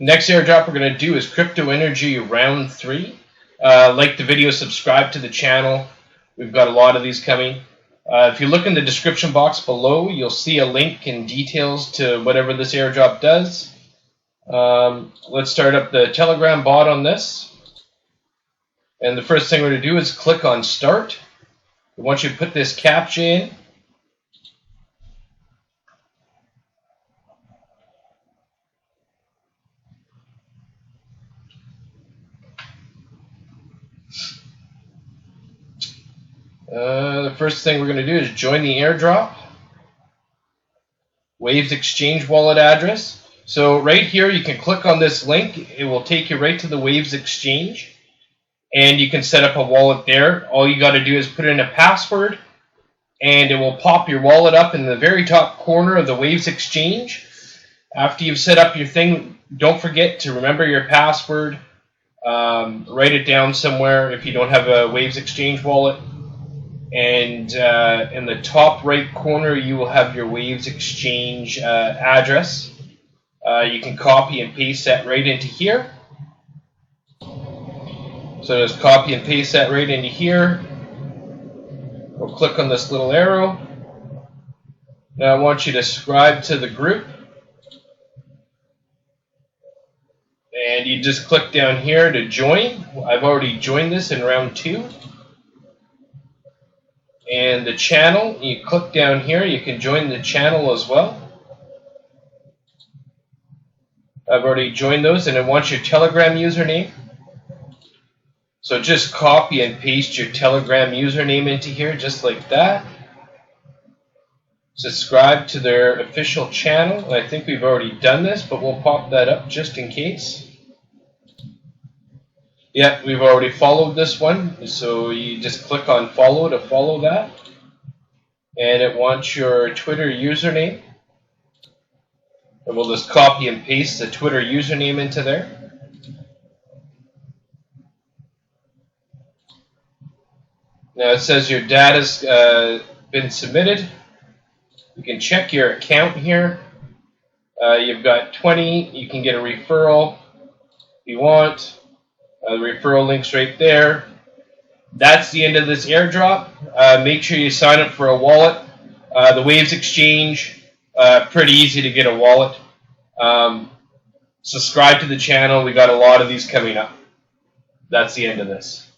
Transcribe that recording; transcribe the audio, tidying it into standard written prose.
Next airdrop we're going to do is Crypto Energy Round 3. Like the video, subscribe to the channel. We've got a lot of these coming. If you look in the description box below, you'll see a link and details to whatever this airdrop does. Let's start up the Telegram bot on this. And the first thing we're going to do is click on Start. Once you put this CAPTCHA in, the first thing we're going to do is join the airdrop. Waves Exchange wallet address. So right here you can click on this link. It will take you right to the Waves Exchange. And you can set up a wallet there. All you got to do is put in a password. And it will pop your wallet up in the very top corner of the Waves Exchange. After you've set up your thing, don't forget to remember your password. Write it down somewhere if you don't have a Waves Exchange wallet. And in the top right corner, you will have your Waves Exchange address. You can copy and paste that right into here. So just copy and paste that right into here. We'll click on this little arrow. Now I want you to subscribe to the group. And you just click down here to join. I've already joined this in round 2. And the channel, you click down here, you can join the channel as well. I've already joined those, and it wants your Telegram username. So just copy and paste your Telegram username into here, just like that. Subscribe to their official channel. I think we've already done this, but we'll pop that up just in case. Yeah, we've already followed this one, so you just click on follow to follow that. And it wants your Twitter username. And we'll just copy and paste the Twitter username into there. Now it says your data's been submitted. You can check your account here. You've got 20. You can get a referral if you want. The referral link's right there. That's the end of this airdrop. Make sure you sign up for a wallet. The Waves Exchange, pretty easy to get a wallet. Subscribe to the channel. We got a lot of these coming up. That's the end of this.